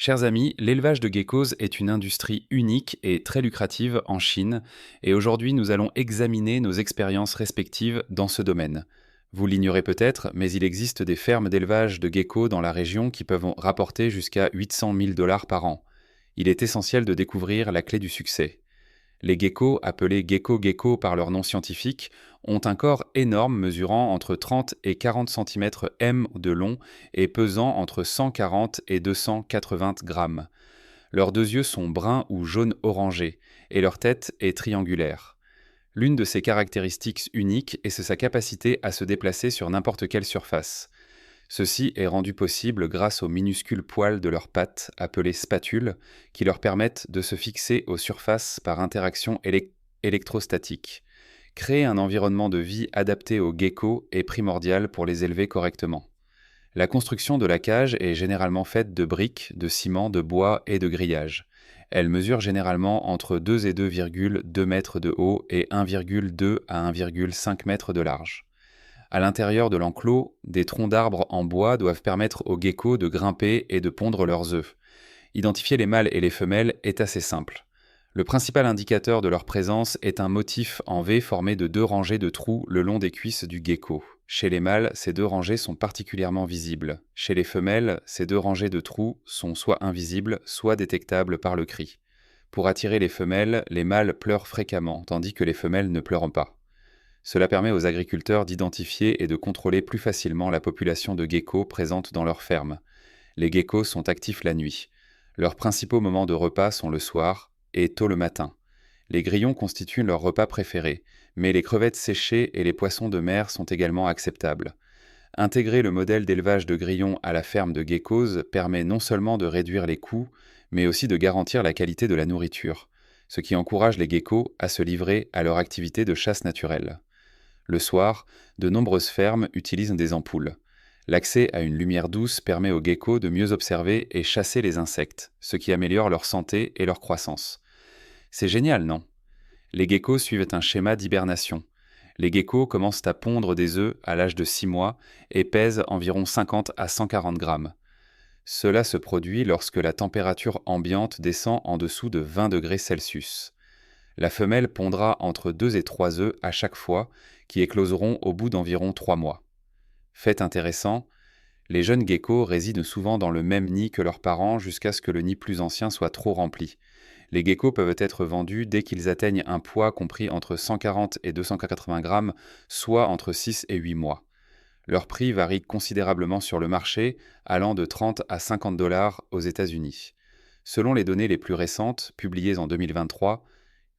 Chers amis, l'élevage de geckos est une industrie unique et très lucrative en Chine, et aujourd'hui nous allons examiner nos expériences respectives dans ce domaine. Vous l'ignorez peut-être, mais il existe des fermes d'élevage de geckos dans la région qui peuvent rapporter jusqu'à 800 000 dollars par an. Il est essentiel de découvrir la clé du succès. Les geckos, appelés gecko-gecko par leur nom scientifique, ont un corps énorme mesurant entre 30 et 40 cm M de long et pesant entre 140 et 280 grammes. Leurs deux yeux sont bruns ou jaune orangé et leur tête est triangulaire. L'une de ses caractéristiques uniques est sa capacité à se déplacer sur n'importe quelle surface. Ceci est rendu possible grâce aux minuscules poils de leurs pattes, appelées spatules, qui leur permettent de se fixer aux surfaces par interaction électrostatique. Créer un environnement de vie adapté aux geckos est primordial pour les élever correctement. La construction de la cage est généralement faite de briques, de ciment, de bois et de grillage. Elle mesure généralement entre 2 et 2,2 mètres de haut et 1,2 à 1,5 mètres de large. À l'intérieur de l'enclos, des troncs d'arbres en bois doivent permettre aux geckos de grimper et de pondre leurs œufs. Identifier les mâles et les femelles est assez simple. Le principal indicateur de leur présence est un motif en V formé de deux rangées de trous le long des cuisses du gecko. Chez les mâles, ces deux rangées sont particulièrement visibles. Chez les femelles, ces deux rangées de trous sont soit invisibles, soit détectables par le cri. Pour attirer les femelles, les mâles pleurent fréquemment, tandis que les femelles ne pleurent pas. Cela permet aux agriculteurs d'identifier et de contrôler plus facilement la population de geckos présente dans leur ferme. Les geckos sont actifs la nuit. Leurs principaux moments de repas sont le soir et tôt le matin. Les grillons constituent leur repas préféré, mais les crevettes séchées et les poissons de mer sont également acceptables. Intégrer le modèle d'élevage de grillons à la ferme de geckos permet non seulement de réduire les coûts, mais aussi de garantir la qualité de la nourriture, ce qui encourage les geckos à se livrer à leur activité de chasse naturelle. Le soir, de nombreuses fermes utilisent des ampoules. L'accès à une lumière douce permet aux geckos de mieux observer et chasser les insectes, ce qui améliore leur santé et leur croissance. C'est génial, non? Les geckos suivent un schéma d'hibernation. Les geckos commencent à pondre des œufs à l'âge de 6 mois et pèsent environ 50 à 140 grammes. Cela se produit lorsque la température ambiante descend en dessous de 20 degrés Celsius. La femelle pondra entre 2 et 3 œufs à chaque fois, qui écloseront au bout d'environ 3 mois. Fait intéressant, les jeunes geckos résident souvent dans le même nid que leurs parents jusqu'à ce que le nid plus ancien soit trop rempli. Les geckos peuvent être vendus dès qu'ils atteignent un poids compris entre 140 et 280 grammes, soit entre 6 et 8 mois. Leur prix varie considérablement sur le marché, allant de 30 à 50 dollars aux États-Unis. Selon les données les plus récentes, publiées en 2023,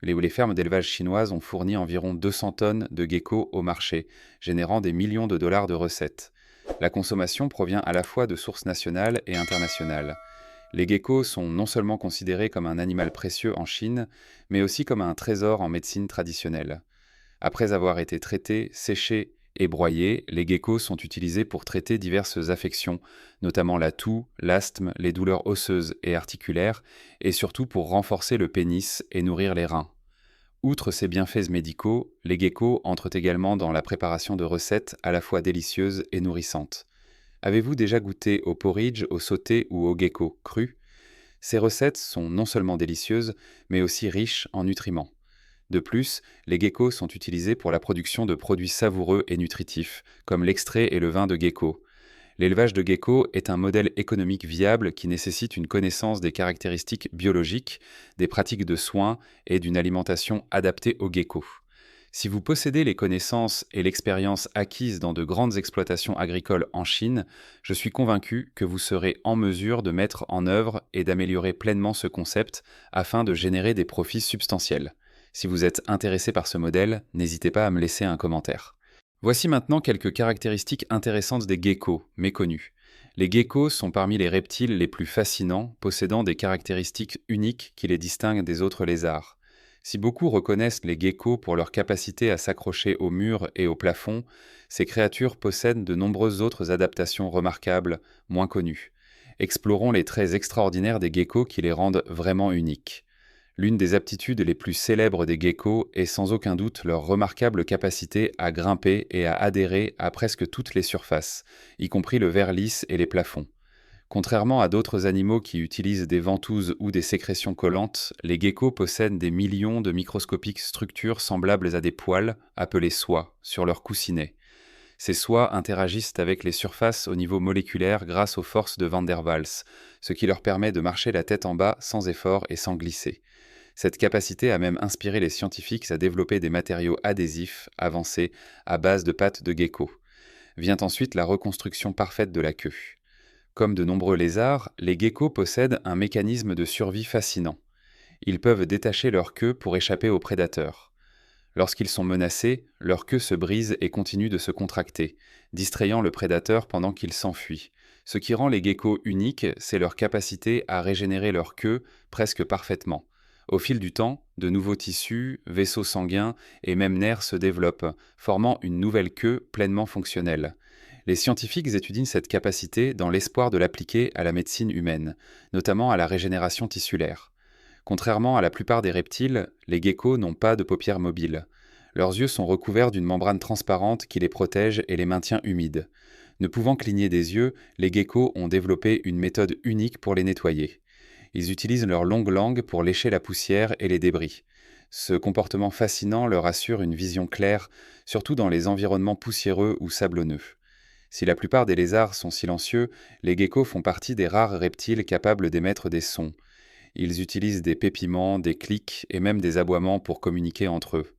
les fermes d'élevage chinoises ont fourni environ 200 tonnes de geckos au marché, générant des millions de dollars de recettes. La consommation provient à la fois de sources nationales et internationales. Les geckos sont non seulement considérés comme un animal précieux en Chine, mais aussi comme un trésor en médecine traditionnelle. Après avoir été traités, séchés et broyés, les geckos sont utilisés pour traiter diverses affections, notamment la toux, l'asthme, les douleurs osseuses et articulaires, et surtout pour renforcer le pénis et nourrir les reins. Outre ces bienfaits médicaux, les geckos entrent également dans la préparation de recettes à la fois délicieuses et nourrissantes. Avez-vous déjà goûté au porridge, au sauté ou au gecko cru? Ces recettes sont non seulement délicieuses, mais aussi riches en nutriments. De plus, les geckos sont utilisés pour la production de produits savoureux et nutritifs, comme l'extrait et le vin de gecko. L'élevage de geckos est un modèle économique viable qui nécessite une connaissance des caractéristiques biologiques, des pratiques de soins et d'une alimentation adaptée aux geckos. Si vous possédez les connaissances et l'expérience acquises dans de grandes exploitations agricoles en Chine, je suis convaincu que vous serez en mesure de mettre en œuvre et d'améliorer pleinement ce concept afin de générer des profits substantiels. Si vous êtes intéressé par ce modèle, n'hésitez pas à me laisser un commentaire. Voici maintenant quelques caractéristiques intéressantes des geckos, méconnues. Les geckos sont parmi les reptiles les plus fascinants, possédant des caractéristiques uniques qui les distinguent des autres lézards. Si beaucoup reconnaissent les geckos pour leur capacité à s'accrocher aux murs et au plafond, ces créatures possèdent de nombreuses autres adaptations remarquables, moins connues. Explorons les traits extraordinaires des geckos qui les rendent vraiment uniques. L'une des aptitudes les plus célèbres des geckos est sans aucun doute leur remarquable capacité à grimper et à adhérer à presque toutes les surfaces, y compris le verre lisse et les plafonds. Contrairement à d'autres animaux qui utilisent des ventouses ou des sécrétions collantes, les geckos possèdent des millions de microscopiques structures semblables à des poils, appelées soies, sur leur coussinet. Ces soies interagissent avec les surfaces au niveau moléculaire grâce aux forces de Van der Waals, ce qui leur permet de marcher la tête en bas sans effort et sans glisser. Cette capacité a même inspiré les scientifiques à développer des matériaux adhésifs avancés à base de pattes de gecko. Vient ensuite la reconstruction parfaite de la queue. Comme de nombreux lézards, les geckos possèdent un mécanisme de survie fascinant. Ils peuvent détacher leur queue pour échapper aux prédateurs. Lorsqu'ils sont menacés, leur queue se brise et continue de se contracter, distrayant le prédateur pendant qu'il s'enfuit. Ce qui rend les geckos uniques, c'est leur capacité à régénérer leur queue presque parfaitement. Au fil du temps, de nouveaux tissus, vaisseaux sanguins et même nerfs se développent, formant une nouvelle queue pleinement fonctionnelle. Les scientifiques étudient cette capacité dans l'espoir de l'appliquer à la médecine humaine, notamment à la régénération tissulaire. Contrairement à la plupart des reptiles, les geckos n'ont pas de paupières mobiles. Leurs yeux sont recouverts d'une membrane transparente qui les protège et les maintient humides. Ne pouvant cligner des yeux, les geckos ont développé une méthode unique pour les nettoyer. Ils utilisent leur longue langue pour lécher la poussière et les débris. Ce comportement fascinant leur assure une vision claire, surtout dans les environnements poussiéreux ou sablonneux. Si la plupart des lézards sont silencieux, les geckos font partie des rares reptiles capables d'émettre des sons. Ils utilisent des pépiments, des clics et même des aboiements pour communiquer entre eux.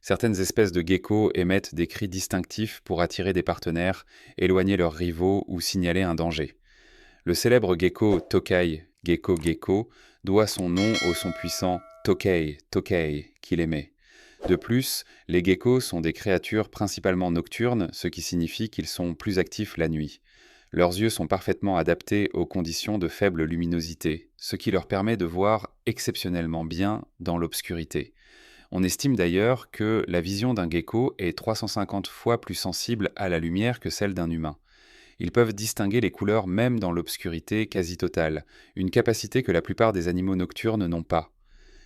Certaines espèces de geckos émettent des cris distinctifs pour attirer des partenaires, éloigner leurs rivaux ou signaler un danger. Le célèbre gecko Tokay, gecko gecko, doit son nom au son puissant Tokay, Tokay qu'il émet. De plus, les geckos sont des créatures principalement nocturnes, ce qui signifie qu'ils sont plus actifs la nuit. Leurs yeux sont parfaitement adaptés aux conditions de faible luminosité, ce qui leur permet de voir exceptionnellement bien dans l'obscurité. On estime d'ailleurs que la vision d'un gecko est 350 fois plus sensible à la lumière que celle d'un humain. Ils peuvent distinguer les couleurs même dans l'obscurité quasi totale, une capacité que la plupart des animaux nocturnes n'ont pas.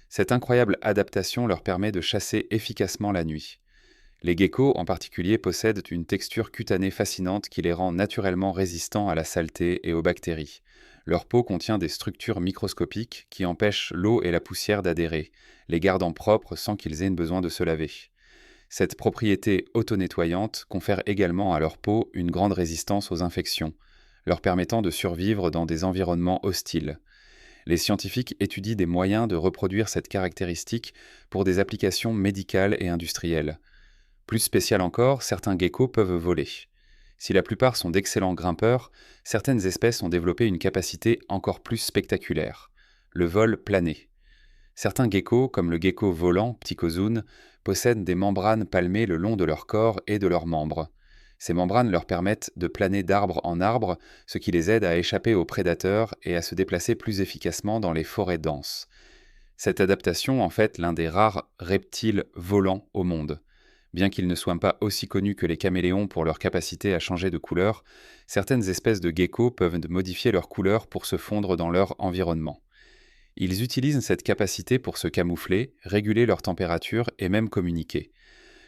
Cette incroyable adaptation leur permet de chasser efficacement la nuit. Les geckos en particulier possèdent une texture cutanée fascinante qui les rend naturellement résistants à la saleté et aux bactéries. Leur peau contient des structures microscopiques qui empêchent l'eau et la poussière d'adhérer, les gardant propres sans qu'ils aient besoin de se laver. Cette propriété auto-nettoyante confère également à leur peau une grande résistance aux infections, leur permettant de survivre dans des environnements hostiles. Les scientifiques étudient des moyens de reproduire cette caractéristique pour des applications médicales et industrielles. Plus spécial encore, certains geckos peuvent voler. Si la plupart sont d'excellents grimpeurs, certaines espèces ont développé une capacité encore plus spectaculaire, le vol plané. Certains geckos, comme le gecko volant, Ptycozoon, possèdent des membranes palmées le long de leur corps et de leurs membres. Ces membranes leur permettent de planer d'arbre en arbre, ce qui les aide à échapper aux prédateurs et à se déplacer plus efficacement dans les forêts denses. Cette adaptation en fait l'un des rares reptiles volants au monde. Bien qu'ils ne soient pas aussi connus que les caméléons pour leur capacité à changer de couleur, certaines espèces de geckos peuvent modifier leur couleur pour se fondre dans leur environnement. Ils utilisent cette capacité pour se camoufler, réguler leur température et même communiquer.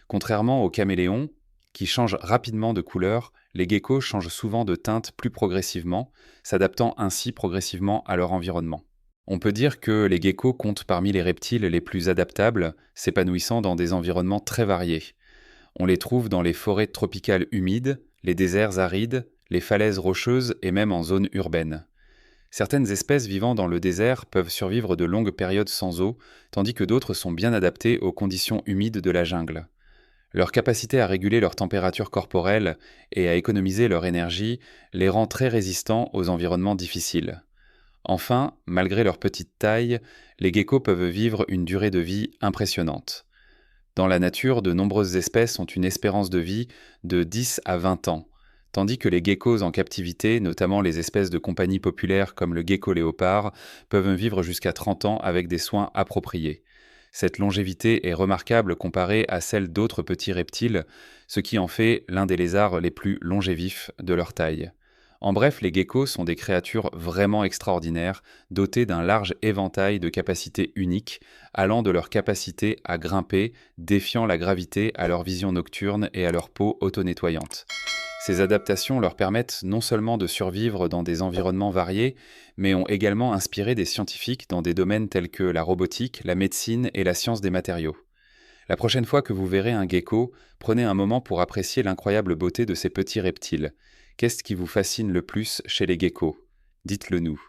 Contrairement aux caméléons, qui changent rapidement de couleur, les geckos changent souvent de teinte plus progressivement, s'adaptant ainsi progressivement à leur environnement. On peut dire que les geckos comptent parmi les reptiles les plus adaptables, s'épanouissant dans des environnements très variés. On les trouve dans les forêts tropicales humides, les déserts arides, les falaises rocheuses et même en zone urbaine. Certaines espèces vivant dans le désert peuvent survivre de longues périodes sans eau, tandis que d'autres sont bien adaptées aux conditions humides de la jungle. Leur capacité à réguler leur température corporelle et à économiser leur énergie les rend très résistants aux environnements difficiles. Enfin, malgré leur petite taille, les geckos peuvent vivre une durée de vie impressionnante. Dans la nature, de nombreuses espèces ont une espérance de vie de 10 à 20 ans, tandis que les geckos en captivité, notamment les espèces de compagnie populaires comme le gecko léopard, peuvent vivre jusqu'à 30 ans avec des soins appropriés. Cette longévité est remarquable comparée à celle d'autres petits reptiles, ce qui en fait l'un des lézards les plus longévifs de leur taille. En bref, les geckos sont des créatures vraiment extraordinaires, dotées d'un large éventail de capacités uniques, allant de leur capacité à grimper, défiant la gravité, à leur vision nocturne et à leur peau auto-nettoyante. Ces adaptations leur permettent non seulement de survivre dans des environnements variés, mais ont également inspiré des scientifiques dans des domaines tels que la robotique, la médecine et la science des matériaux. La prochaine fois que vous verrez un gecko, prenez un moment pour apprécier l'incroyable beauté de ces petits reptiles. Qu'est-ce qui vous fascine le plus chez les geckos? Dites-le nous.